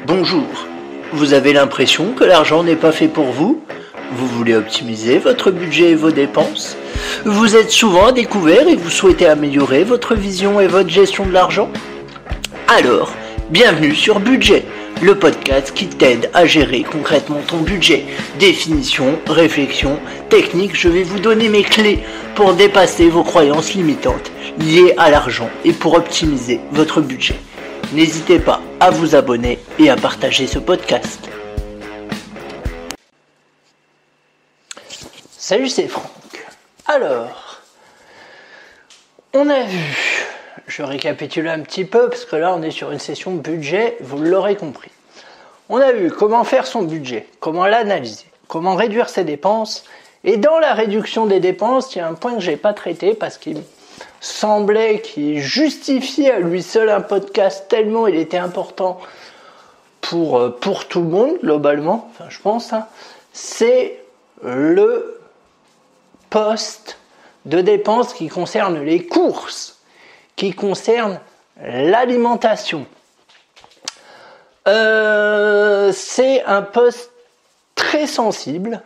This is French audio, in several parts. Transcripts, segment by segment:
Bonjour, vous avez l'impression que l'argent n'est pas fait pour vous? Vous voulez optimiser votre budget et vos dépenses? Vous êtes souvent à découvert et vous souhaitez améliorer votre vision et votre gestion de l'argent? Alors, bienvenue sur Budget, le podcast qui t'aide à gérer concrètement ton budget. Définition, réflexion, technique, je vais vous donner mes clés pour dépasser vos croyances limitantes liées à l'argent et pour optimiser votre budget. N'hésitez pas à vous abonner et à partager ce podcast. Salut, c'est Franck. Alors, on a vu, je récapitule un petit peu parce que là on est sur une session budget, vous l'aurez compris. On a vu comment faire son budget, comment l'analyser, comment réduire ses dépenses. Et dans la réduction des dépenses, il y a un point que je n'ai pas traité parce qu'il me semblait qu'il justifiait à lui seul un podcast tellement il était important pour tout le monde globalement, enfin je pense, c'est le poste de dépenses qui concerne les courses, qui concerne l'alimentation. C'est un poste très sensible.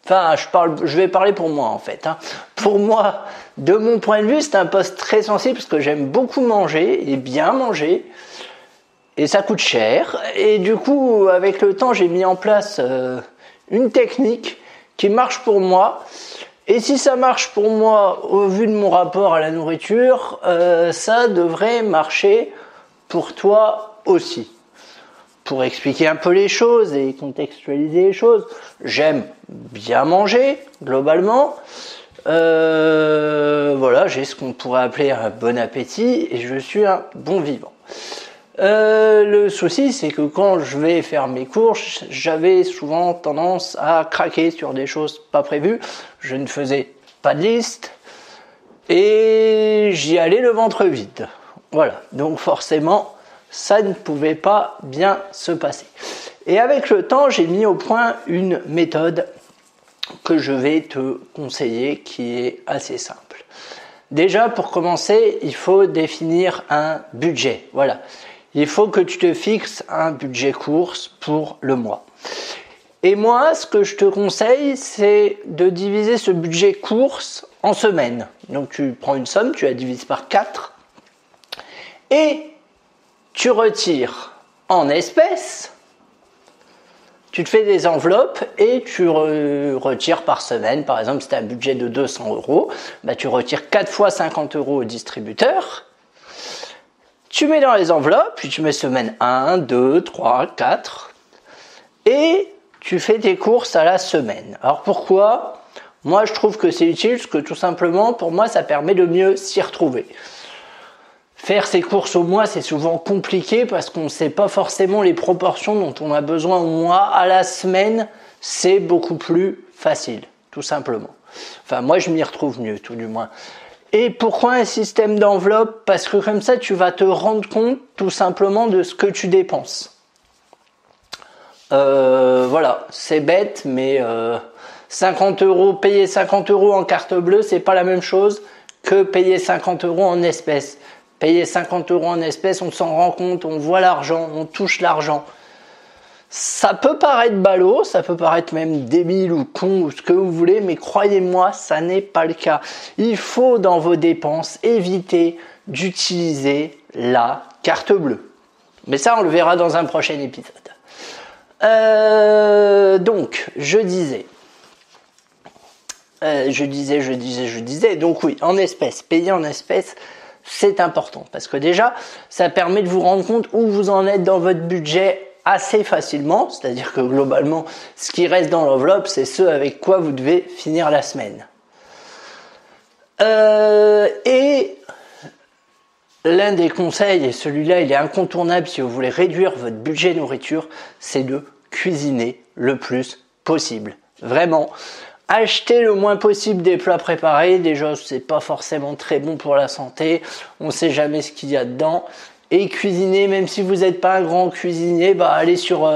Enfin, je vais parler pour moi en fait. Pour moi, de mon point de vue, c'est un poste très sensible parce que j'aime beaucoup manger et bien manger. Et ça coûte cher. Et du coup, avec le temps, j'ai mis en place une technique qui marche pour moi. Et si ça marche pour moi, au vu de mon rapport à la nourriture, ça devrait marcher pour toi aussi. Pour expliquer un peu les choses et contextualiser les choses, j'aime bien manger, globalement. Voilà, j'ai ce qu'on pourrait appeler un bon appétit et je suis un bon vivant. Le souci, c'est que quand je vais faire mes courses, j'avais souvent tendance à craquer sur des choses pas prévues. Je ne faisais pas de liste et j'y allais le ventre vide. Voilà, donc forcément, ça ne pouvait pas bien se passer. Et avec le temps, j'ai mis au point une méthode que je vais te conseiller qui est assez simple. Déjà, pour commencer, il faut définir un budget. Voilà. Il faut que tu te fixes un budget course pour le mois. Et moi, ce que je te conseille, c'est de diviser ce budget course en semaines. Donc, tu prends une somme, tu la divises par 4 et tu retires en espèces, tu te fais des enveloppes et tu retires par semaine. Par exemple, si tu as un budget de 200 €, tu retires 4 fois 50 € au distributeur. Tu mets dans les enveloppes, puis tu mets semaine 1, 2, 3, 4 et tu fais tes courses à la semaine. Alors pourquoi ? Moi, je trouve que c'est utile parce que tout simplement, pour moi, ça permet de mieux s'y retrouver. Faire ses courses au mois, c'est souvent compliqué parce qu'on ne sait pas forcément les proportions dont on a besoin au mois. À la semaine, c'est beaucoup plus facile, tout simplement. Enfin, moi, je m'y retrouve mieux, tout du moins. Et pourquoi un système d'enveloppe ? Parce que comme ça, tu vas te rendre compte, tout simplement, de ce que tu dépenses. Voilà, c'est bête, mais 50 €, payer 50 € en carte bleue, c'est pas la même chose que payer 50 € en espèces. Payer 50 € en espèces, on s'en rend compte, on voit l'argent, on touche l'argent. Ça peut paraître ballot, ça peut paraître même débile ou con ou ce que vous voulez, mais croyez-moi, ça n'est pas le cas. Il faut dans vos dépenses éviter d'utiliser la carte bleue. Mais ça, on le verra dans un prochain épisode. Donc, je disais. Donc oui, en espèces, payer en espèces, c'est important parce que déjà, ça permet de vous rendre compte où vous en êtes dans votre budget assez facilement. C'est-à-dire que globalement, ce qui reste dans l'enveloppe, c'est ce avec quoi vous devez finir la semaine. Et l'un des conseils, et celui-là, il est incontournable si vous voulez réduire votre budget nourriture, c'est de cuisiner le plus possible. Vraiment. Achetez le moins possible des plats préparés. Déjà, c'est pas forcément très bon pour la santé. On sait jamais ce qu'il y a dedans. Et cuisiner, même si vous n'êtes pas un grand cuisinier, allez sur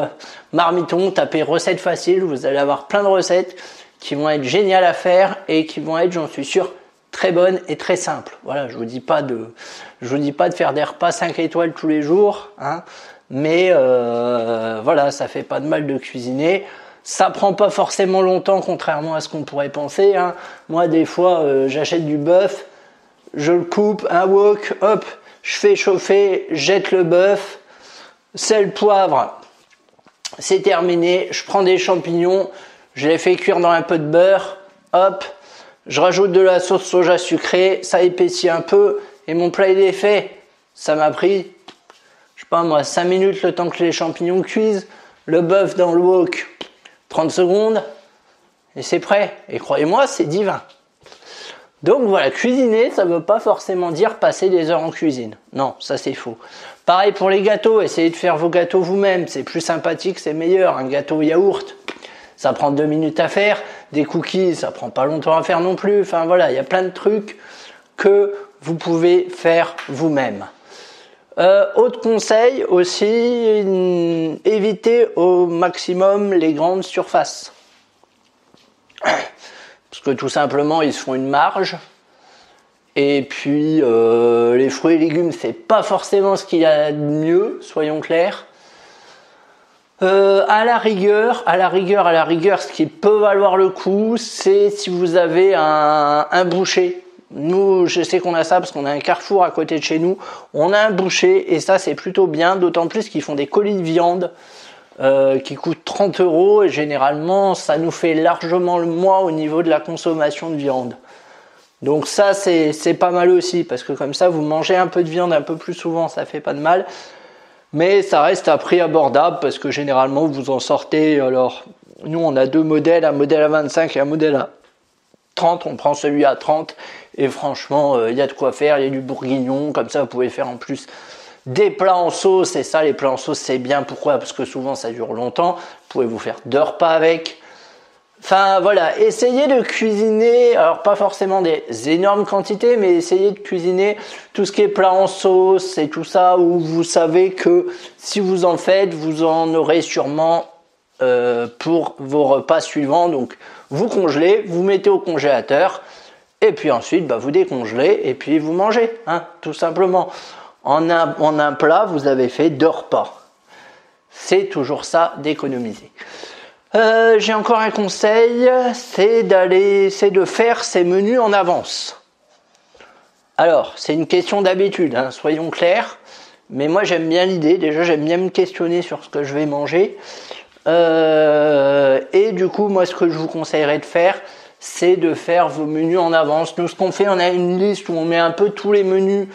Marmiton, tapez recettes faciles. Vous allez avoir plein de recettes qui vont être géniales à faire et qui vont être, j'en suis sûr, très bonne et très simple. Voilà, je vous dis pas de faire des repas 5 étoiles tous les jours, hein, mais voilà, ça fait pas de mal de cuisiner. Ça prend pas forcément longtemps, contrairement à ce qu'on pourrait penser, hein. Moi, des fois, j'achète du bœuf, je le coupe, un wok, hop, je fais chauffer, jette le bœuf, sel, poivre, c'est terminé. Je prends des champignons, je les fais cuire dans un peu de beurre, hop, je rajoute de la sauce soja sucrée, ça épaissit un peu et mon plat il est fait. Ça m'a pris, je sais pas moi, 5 minutes le temps que les champignons cuisent, le bœuf dans le wok, 30 secondes et c'est prêt. Et croyez-moi, c'est divin. Donc voilà, cuisiner, ça ne veut pas forcément dire passer des heures en cuisine. Non, ça c'est faux. Pareil pour les gâteaux, essayez de faire vos gâteaux vous-même. C'est plus sympathique, c'est meilleur. Un gâteau yaourt, ça prend 2 minutes à faire. Des cookies, ça prend pas longtemps à faire non plus. Enfin voilà, il y a plein de trucs que vous pouvez faire vous-même. Autre conseil aussi, évitez au maximum les grandes surfaces. Parce que tout simplement, ils se font une marge. Et puis, les fruits et légumes, c'est pas forcément ce qu'il y a de mieux, soyons clairs. À la rigueur, ce qui peut valoir le coup, c'est si vous avez un boucher. Nous, je sais qu'on a ça parce qu'on a un Carrefour à côté de chez nous. On a un boucher et ça, c'est plutôt bien, d'autant plus qu'ils font des colis de viande qui coûtent 30 € et généralement, ça nous fait largement le mois au niveau de la consommation de viande. Donc ça, c'est pas mal aussi parce que comme ça, vous mangez un peu de viande un peu plus souvent, ça fait pas de mal. Mais ça reste à prix abordable parce que généralement, vous en sortez. Alors, nous, on a 2 modèles, un modèle à 25 et un modèle à 30, on prend celui à 30 et franchement il y a de quoi faire, il y a du bourguignon, comme ça vous pouvez faire en plus des plats en sauce et ça les plats en sauce c'est bien, pourquoi? Parce que souvent ça dure longtemps, vous pouvez vous faire 2 repas avec. Enfin voilà, essayez de cuisiner, alors pas forcément des énormes quantités, mais essayez de cuisiner tout ce qui est plat en sauce et tout ça où vous savez que si vous en faites, vous en aurez sûrement pour vos repas suivants. Donc vous congelez, vous mettez au congélateur et puis ensuite vous décongelez et puis vous mangez, hein, tout simplement. En un plat, vous avez fait 2 repas. C'est toujours ça d'économiser. J'ai encore un conseil, c'est de faire ses menus en avance. Alors, c'est une question d'habitude, hein, soyons clairs, mais moi j'aime bien l'idée, déjà j'aime bien me questionner sur ce que je vais manger. Et du coup, moi ce que je vous conseillerais de faire, c'est de faire vos menus en avance. Nous, ce qu'on fait, on a une liste où on met un peu tous les menus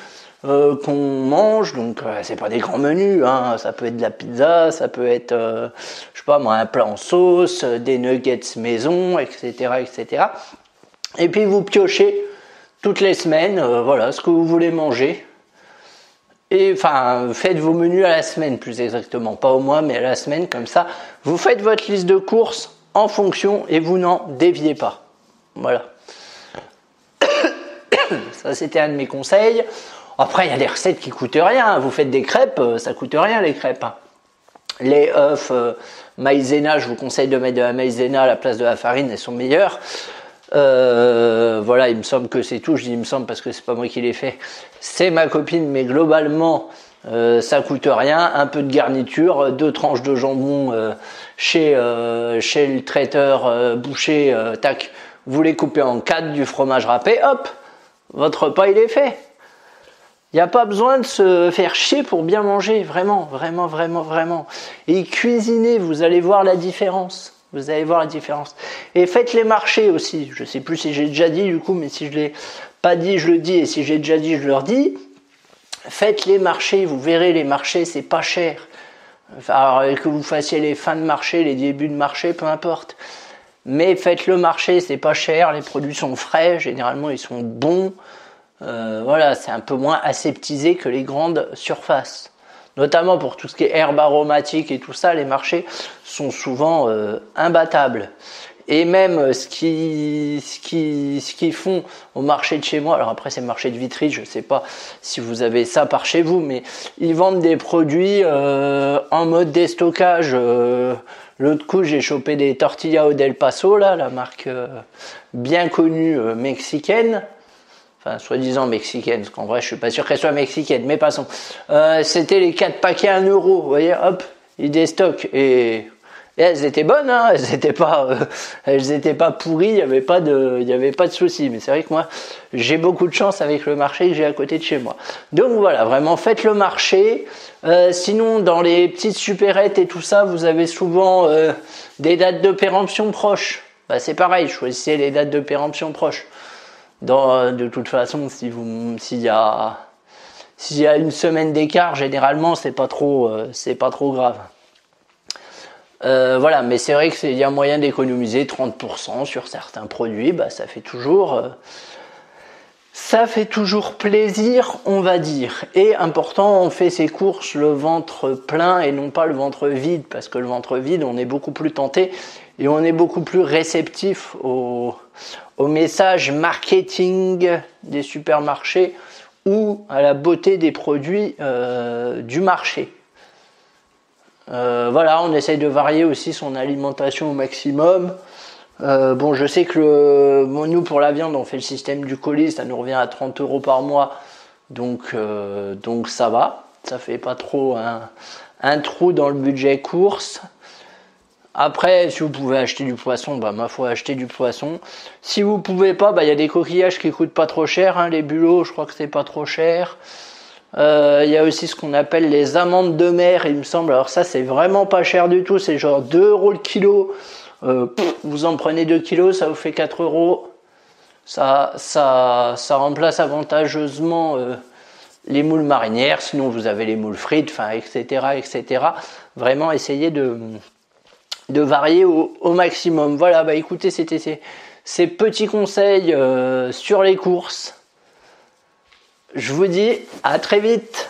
qu'on mange, donc c'est pas des grands menus, hein. Ça peut être de la pizza, ça peut être je sais pas moi, un plat en sauce, des nuggets maison, etc. Et puis vous piochez toutes les semaines, voilà ce que vous voulez manger. Et enfin, faites vos menus à la semaine plus exactement, pas au mois mais à la semaine, comme ça vous faites votre liste de courses en fonction et vous n'en déviez pas. Voilà. Ça c'était un de mes conseils. Après, il y a des recettes qui coûtent rien. Vous faites des crêpes, ça coûte rien les crêpes. Les œufs maïzena, je vous conseille de mettre de la maïzena à la place de la farine, elles sont meilleures. Voilà, il me semble que c'est tout. Je dis il me semble parce que c'est pas moi qui l'ai fait. C'est ma copine, mais globalement, ça coûte rien. Un peu de garniture, 2 tranches de jambon chez le traiteur boucher, tac. Vous les coupez en 4, du fromage râpé, hop, votre repas il est fait. Il n'y a pas besoin de se faire chier pour bien manger, vraiment. Et cuisiner, vous allez voir la différence. Et faites les marchés aussi. Je ne sais plus si j'ai déjà dit du coup, mais si je ne l'ai pas dit, je le dis. Et si j'ai déjà dit, je le redis. Faites les marchés, vous verrez, les marchés, c'est pas cher. Alors, que vous fassiez les fins de marché, les débuts de marché, peu importe. Mais faites le marché, c'est pas cher, les produits sont frais, généralement ils sont bons. Voilà, c'est un peu moins aseptisé que les grandes surfaces. Notamment pour tout ce qui est herbes aromatiques et tout ça, les marchés sont souvent imbattables. Et même ce qu'ils font au marché de chez moi, alors après c'est le marché de Vitry, je ne sais pas si vous avez ça par chez vous, mais ils vendent des produits en mode déstockage. L'autre coup, j'ai chopé des tortillas au Del Paso, là, la marque bien connue mexicaine. enfin soi-disant mexicaine, parce qu'en vrai je suis pas sûr qu'elle soit mexicaine, mais passons. C'était les 4 paquets à 1 euro, vous voyez, hop, ils déstockent et elles étaient bonnes, hein, elles étaient pas pourries, il y avait pas de souci. Mais c'est vrai que moi j'ai beaucoup de chance avec le marché que j'ai à côté de chez moi. Donc voilà, vraiment faites le marché. Sinon dans les petites supérettes et tout ça, vous avez souvent des dates de péremption proches. Bah, c'est pareil, choisissez les dates de péremption proches. De toute façon, s'il y a une semaine d'écart, généralement c'est pas trop grave. Voilà, mais c'est vrai qu'il y a moyen d'économiser 30% sur certains produits, bah, ça fait toujours plaisir, on va dire. Et important, on fait ses courses le ventre plein et non pas le ventre vide, parce que le ventre vide, on est beaucoup plus tenté et on est beaucoup plus réceptif au message marketing des supermarchés ou à la beauté des produits du marché. Voilà, on essaye de varier aussi son alimentation au maximum. Bon, je sais que nous pour la viande, on fait le système du colis, ça nous revient à 30 € par mois, donc ça va, ça fait pas trop un trou dans le budget course. Après, si vous pouvez acheter du poisson, bah ma foi, achetez du poisson. Si vous pouvez pas, bah il y a des coquillages qui coûtent pas trop cher, hein, les bulots, je crois que c'est pas trop cher. Il y a aussi ce qu'on appelle les amandes de mer, il me semble. Alors ça, c'est vraiment pas cher du tout, c'est genre 2 € le kilo. Vous en prenez 2 kilos, ça vous fait 4 €. Ça remplace avantageusement les moules marinières. Sinon, vous avez les moules frites, enfin, etc. Vraiment, essayez de varier au maximum. Voilà, bah écoutez, c'était ces petits conseils sur les courses. Je vous dis à très vite.